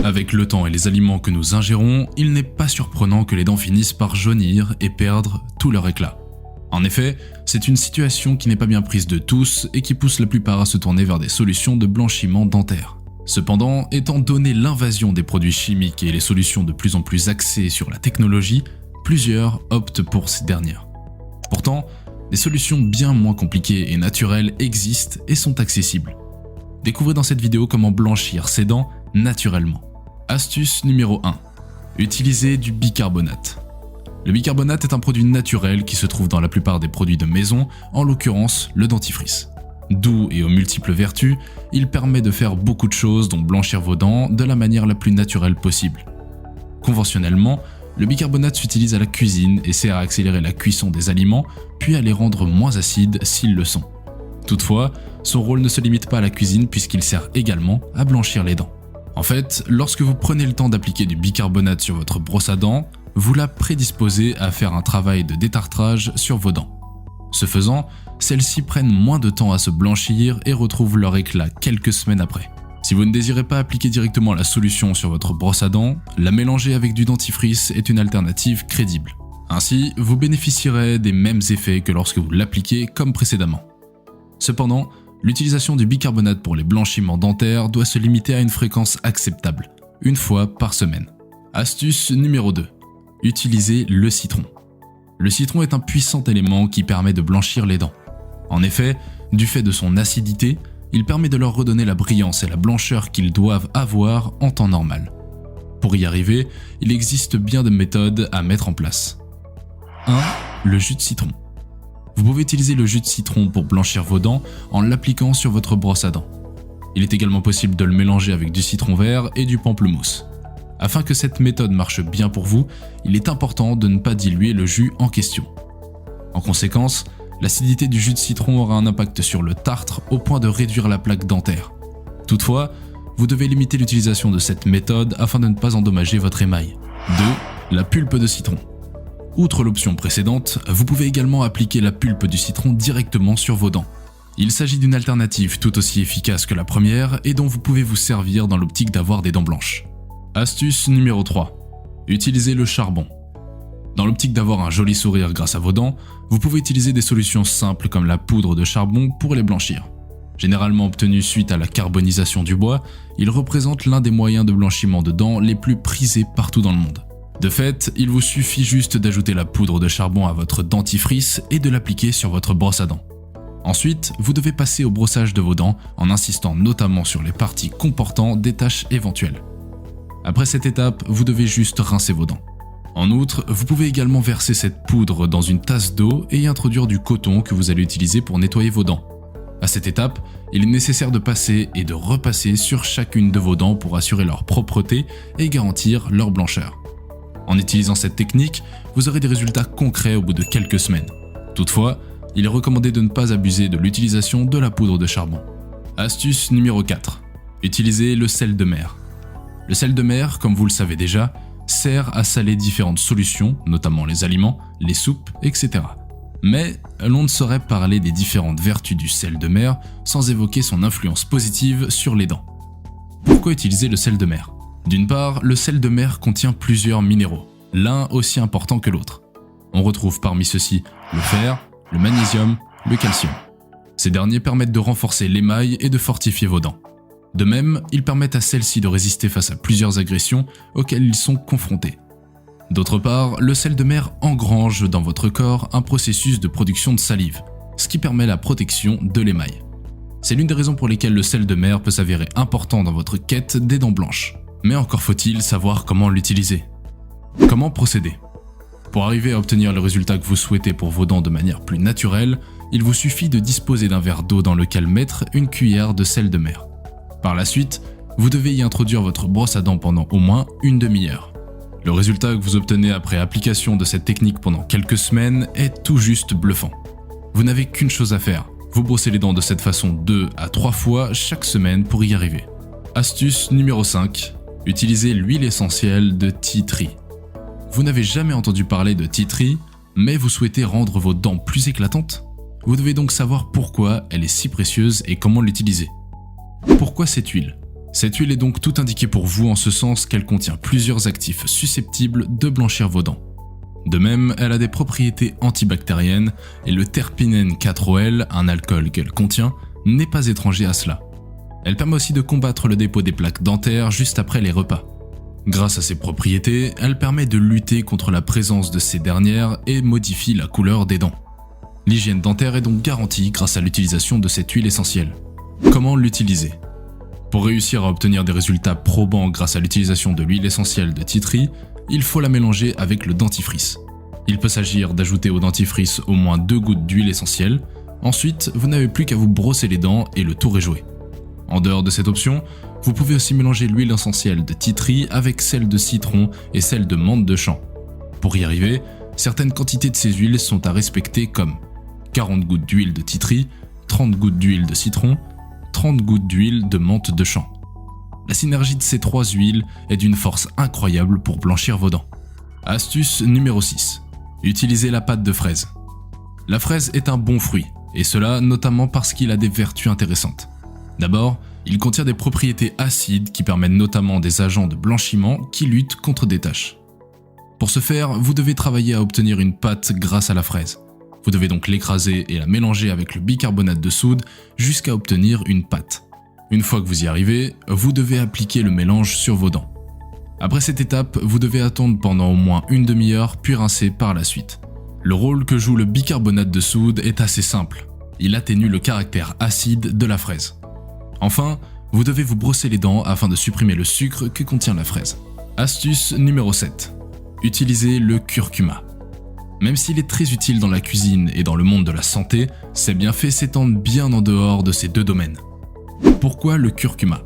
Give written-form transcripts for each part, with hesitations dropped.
Avec le temps et les aliments que nous ingérons, il n'est pas surprenant que les dents finissent par jaunir et perdre tout leur éclat. En effet, c'est une situation qui n'est pas bien prise de tous et qui pousse la plupart à se tourner vers des solutions de blanchiment dentaire. Cependant, étant donné l'invasion des produits chimiques et les solutions de plus en plus axées sur la technologie, plusieurs optent pour ces dernières. Pourtant, des solutions bien moins compliquées et naturelles existent et sont accessibles. Découvrez dans cette vidéo comment blanchir ses dents naturellement. Astuce numéro 1. Utilisez du bicarbonate. Le bicarbonate est un produit naturel qui se trouve dans la plupart des produits de maison, en l'occurrence le dentifrice. Doux et aux multiples vertus, il permet de faire beaucoup de choses dont blanchir vos dents de la manière la plus naturelle possible. Conventionnellement, le bicarbonate s'utilise à la cuisine et sert à accélérer la cuisson des aliments, puis à les rendre moins acides s'ils le sont. Toutefois, son rôle ne se limite pas à la cuisine puisqu'il sert également à blanchir les dents. En fait, lorsque vous prenez le temps d'appliquer du bicarbonate sur votre brosse à dents, vous la prédisposez à faire un travail de détartrage sur vos dents. Ce faisant, celles-ci prennent moins de temps à se blanchir et retrouvent leur éclat quelques semaines après. Si vous ne désirez pas appliquer directement la solution sur votre brosse à dents, la mélanger avec du dentifrice est une alternative crédible. Ainsi, vous bénéficierez des mêmes effets que lorsque vous l'appliquez comme précédemment. Cependant, l'utilisation du bicarbonate pour les blanchiments dentaires doit se limiter à une fréquence acceptable, une fois par semaine. Astuce numéro 2. Utilisez le citron. Le citron est un puissant élément qui permet de blanchir les dents. En effet, du fait de son acidité, il permet de leur redonner la brillance et la blancheur qu'ils doivent avoir en temps normal. Pour y arriver, il existe bien de méthodes à mettre en place. 1. Le jus de citron. Vous pouvez utiliser le jus de citron pour blanchir vos dents en l'appliquant sur votre brosse à dents. Il est également possible de le mélanger avec du citron vert et du pamplemousse. Afin que cette méthode marche bien pour vous, il est important de ne pas diluer le jus en question. En conséquence, l'acidité du jus de citron aura un impact sur le tartre au point de réduire la plaque dentaire. Toutefois, vous devez limiter l'utilisation de cette méthode afin de ne pas endommager votre émail. 2. La pulpe de citron. Outre l'option précédente, vous pouvez également appliquer la pulpe du citron directement sur vos dents. Il s'agit d'une alternative tout aussi efficace que la première et dont vous pouvez vous servir dans l'optique d'avoir des dents blanches. Astuce numéro 3. Utilisez le charbon. Dans l'optique d'avoir un joli sourire grâce à vos dents, vous pouvez utiliser des solutions simples comme la poudre de charbon pour les blanchir. Généralement obtenu suite à la carbonisation du bois, il représente l'un des moyens de blanchiment de dents les plus prisés partout dans le monde. De fait, il vous suffit juste d'ajouter la poudre de charbon à votre dentifrice et de l'appliquer sur votre brosse à dents. Ensuite, vous devez passer au brossage de vos dents en insistant notamment sur les parties comportant des taches éventuelles. Après cette étape, vous devez juste rincer vos dents. En outre, vous pouvez également verser cette poudre dans une tasse d'eau et y introduire du coton que vous allez utiliser pour nettoyer vos dents. À cette étape, il est nécessaire de passer et de repasser sur chacune de vos dents pour assurer leur propreté et garantir leur blancheur. En utilisant cette technique, vous aurez des résultats concrets au bout de quelques semaines. Toutefois, il est recommandé de ne pas abuser de l'utilisation de la poudre de charbon. Astuce numéro 4. Utilisez le sel de mer. Le sel de mer, comme vous le savez déjà, sert à saler différentes solutions, notamment les aliments, les soupes, etc. Mais l'on ne saurait parler des différentes vertus du sel de mer sans évoquer son influence positive sur les dents. Pourquoi utiliser le sel de mer ? D'une part, le sel de mer contient plusieurs minéraux, l'un aussi important que l'autre. On retrouve parmi ceux-ci le fer, le magnésium, le calcium. Ces derniers permettent de renforcer l'émail et de fortifier vos dents. De même, ils permettent à celles-ci de résister face à plusieurs agressions auxquelles ils sont confrontés. D'autre part, le sel de mer engrange dans votre corps un processus de production de salive, ce qui permet la protection de l'émail. C'est l'une des raisons pour lesquelles le sel de mer peut s'avérer important dans votre quête des dents blanches. Mais encore faut-il savoir comment l'utiliser. Comment procéder ? Pour arriver à obtenir le résultat que vous souhaitez pour vos dents de manière plus naturelle, il vous suffit de disposer d'un verre d'eau dans lequel mettre une cuillère de sel de mer. Par la suite, vous devez y introduire votre brosse à dents pendant au moins une demi-heure. Le résultat que vous obtenez après application de cette technique pendant quelques semaines est tout juste bluffant. Vous n'avez qu'une chose à faire, vous brossez les dents de cette façon 2 à 3 fois chaque semaine pour y arriver. Astuce numéro 5, utilisez l'huile essentielle de tea tree. Vous n'avez jamais entendu parler de tea tree, mais vous souhaitez rendre vos dents plus éclatantes ? Vous devez donc savoir pourquoi elle est si précieuse et comment l'utiliser. Pourquoi cette huile ? Cette huile est donc tout indiquée pour vous en ce sens qu'elle contient plusieurs actifs susceptibles de blanchir vos dents. De même, elle a des propriétés antibactériennes et le terpinène 4-OL, un alcool qu'elle contient, n'est pas étranger à cela. Elle permet aussi de combattre le dépôt des plaques dentaires juste après les repas. Grâce à ses propriétés, elle permet de lutter contre la présence de ces dernières et modifie la couleur des dents. L'hygiène dentaire est donc garantie grâce à l'utilisation de cette huile essentielle. Comment l'utiliser ? Pour réussir à obtenir des résultats probants grâce à l'utilisation de l'huile essentielle de tea tree, il faut la mélanger avec le dentifrice. Il peut s'agir d'ajouter au dentifrice au moins 2 gouttes d'huile essentielle. Ensuite, vous n'avez plus qu'à vous brosser les dents et le tour est joué. En dehors de cette option, vous pouvez aussi mélanger l'huile essentielle de tea tree avec celle de citron et celle de menthe de champ. Pour y arriver, certaines quantités de ces huiles sont à respecter comme 40 gouttes d'huile de tea tree, 30 gouttes d'huile de citron, 30 gouttes d'huile de menthe de champ. La synergie de ces 3 huiles est d'une force incroyable pour blanchir vos dents. Astuce numéro 6. Utilisez la pâte de fraise. La fraise est un bon fruit, et cela notamment parce qu'il a des vertus intéressantes. D'abord, il contient des propriétés acides qui permettent notamment des agents de blanchiment qui luttent contre des taches. Pour ce faire, vous devez travailler à obtenir une pâte grâce à la fraise. Vous devez donc l'écraser et la mélanger avec le bicarbonate de soude jusqu'à obtenir une pâte. Une fois que vous y arrivez, vous devez appliquer le mélange sur vos dents. Après cette étape, vous devez attendre pendant au moins une demi-heure puis rincer par la suite. Le rôle que joue le bicarbonate de soude est assez simple. Il atténue le caractère acide de la fraise. Enfin, vous devez vous brosser les dents afin de supprimer le sucre que contient la fraise. Astuce numéro 7. Utilisez le curcuma. Même s'il est très utile dans la cuisine et dans le monde de la santé, ses bienfaits s'étendent bien en dehors de ces deux domaines. Pourquoi le curcuma ?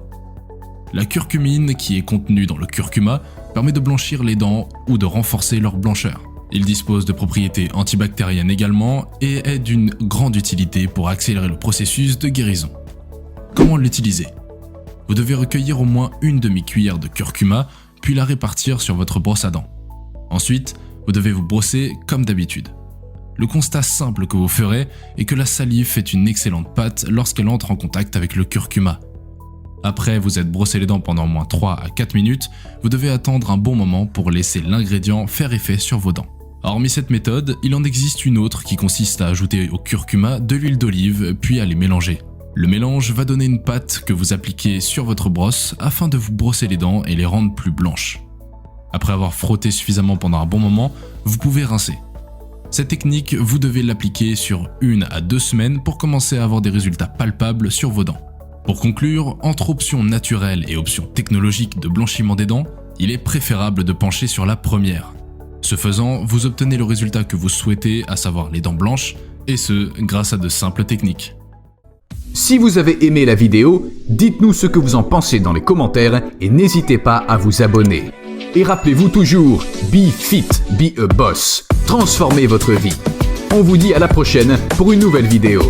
La curcumine qui est contenue dans le curcuma permet de blanchir les dents ou de renforcer leur blancheur. Il dispose de propriétés antibactériennes également et est d'une grande utilité pour accélérer le processus de guérison. Comment l'utiliser ? Vous devez recueillir au moins une demi-cuillère de curcuma puis la répartir sur votre brosse à dents. Ensuite, vous devez vous brosser comme d'habitude. Le constat simple que vous ferez est que la salive fait une excellente pâte lorsqu'elle entre en contact avec le curcuma. Après vous êtes brossé les dents pendant au moins 3 à 4 minutes, vous devez attendre un bon moment pour laisser l'ingrédient faire effet sur vos dents. Hormis cette méthode, il en existe une autre qui consiste à ajouter au curcuma de l'huile d'olive puis à les mélanger. Le mélange va donner une pâte que vous appliquez sur votre brosse afin de vous brosser les dents et les rendre plus blanches. Après avoir frotté suffisamment pendant un bon moment, vous pouvez rincer. Cette technique, vous devez l'appliquer sur 1 à 2 semaines pour commencer à avoir des résultats palpables sur vos dents. Pour conclure, entre options naturelles et options technologiques de blanchiment des dents, il est préférable de pencher sur la première. Ce faisant, vous obtenez le résultat que vous souhaitez, à savoir les dents blanches, et ce, grâce à de simples techniques. Si vous avez aimé la vidéo, dites-nous ce que vous en pensez dans les commentaires et n'hésitez pas à vous abonner. Et rappelez-vous toujours, be fit, be a boss. Transformez votre vie. On vous dit à la prochaine pour une nouvelle vidéo.